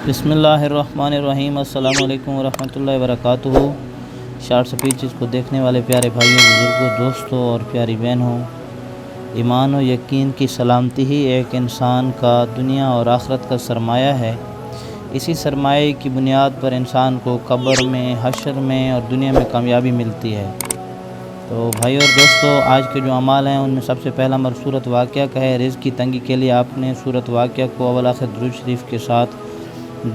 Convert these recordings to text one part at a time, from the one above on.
بسم اللہ الرحمن الرحیم۔ السلام علیکم ورحمۃ اللہ وبرکاتہ۔ شارٹ سپیچز کو دیکھنے والے پیارے بھائیوں، بزرگوں، دوستوں اور پیاری بہنوں، ایمان و یقین کی سلامتی ہی ایک انسان کا دنیا اور آخرت کا سرمایہ ہے۔ اسی سرمایہ کی بنیاد پر انسان کو قبر میں، حشر میں اور دنیا میں کامیابی ملتی ہے۔ تو بھائیو اور دوستو، آج کے جو اعمال ہیں ان میں سب سے پہلا امر سورۃ واقعہ کا ہے۔ رزق کی تنگی کے لیے آپ نے سورۃ واقعہ کو اول آخر درود شریف کے ساتھ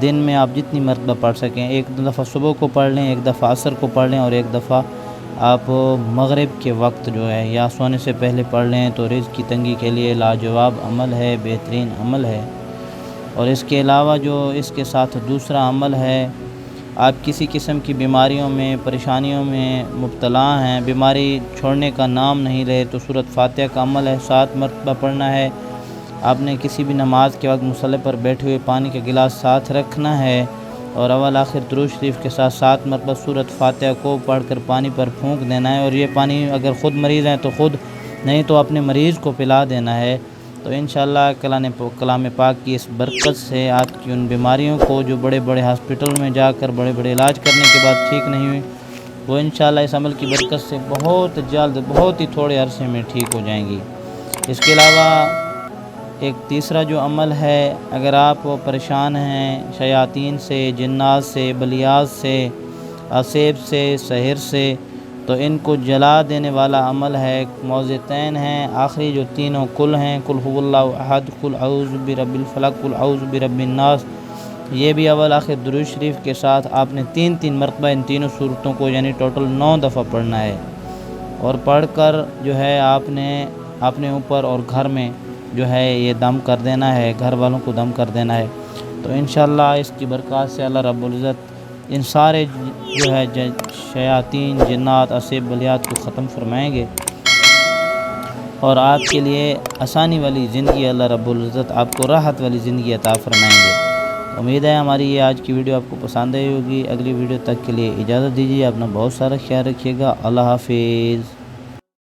دن میں آپ جتنی مرتبہ پڑھ سکیں، ایک دفعہ صبح کو پڑھ لیں، ایک دفعہ عصر کو پڑھ لیں اور ایک دفعہ آپ مغرب کے وقت جو ہے یا سونے سے پہلے پڑھ لیں، تو رزق کی تنگی کے لیے لاجواب عمل ہے، بہترین عمل ہے۔ اور اس کے علاوہ جو اس کے ساتھ دوسرا عمل ہے، آپ کسی قسم کی بیماریوں میں، پریشانیوں میں مبتلا ہیں، بیماری چھوڑنے کا نام نہیں لے، تو سورۃ فاتحہ کا عمل ہے، 7 مرتبہ پڑھنا ہے۔ آپ نے کسی بھی نماز کے وقت مصلی پر بیٹھے ہوئے پانی کا گلاس ساتھ رکھنا ہے اور اول آخر درود شریف کے ساتھ 7 مرتبہ سورۃ فاتحہ کو پڑھ کر پانی پر پھونک دینا ہے، اور یہ پانی اگر خود مریض ہیں تو خود، نہیں تو اپنے مریض کو پلا دینا ہے۔ تو انشاءاللہ کلام پاک کی اس برکت سے آپ کی ان بیماریوں کو جو بڑے بڑے ہاسپٹل میں جا کر بڑے بڑے علاج کرنے کے بعد ٹھیک نہیں ہوئی، وہ انشاءاللہ اس عمل کی برکت سے بہت جلد، بہت ہی تھوڑے عرصے میں ٹھیک ہو جائیں گی۔ اس کے علاوہ ایک تیسرا جو عمل ہے، اگر آپ پریشان ہیں شیاطین سے، جنات سے، بلیات سے، عصیب سے، سحر سے، تو ان کو جلا دینے والا عمل ہے۔ معوذتین ہیں، آخری جو تینوں کل ہیں، قل هو اللہ احد، قل اعوذ برب الفلق، قل اعوذ برب الناس، یہ بھی اول آخر درود شریف کے ساتھ آپ نے 3 مرتبہ ان تینوں صورتوں کو یعنی ٹوٹل 9 دفعہ پڑھنا ہے، اور پڑھ کر جو ہے آپ نے اپنے اوپر اور گھر میں جو ہے یہ دم کر دینا ہے، گھر والوں کو دم کر دینا ہے۔ تو انشاءاللہ اس کی برکات سے اللہ رب العزت ان سارے جو ہے شیاطین، جنات، عصیب، بلیات کو ختم فرمائیں گے، اور آپ کے لیے آسانی والی زندگی اللہ رب العزت آپ کو راحت والی زندگی عطا فرمائیں گے۔ امید ہے ہماری یہ آج کی ویڈیو آپ کو پسند آئی ہوگی۔ اگلی ویڈیو تک کے لیے اجازت دیجیے، اپنا بہت سارا خیال رکھیے گا۔ اللہ حافظ۔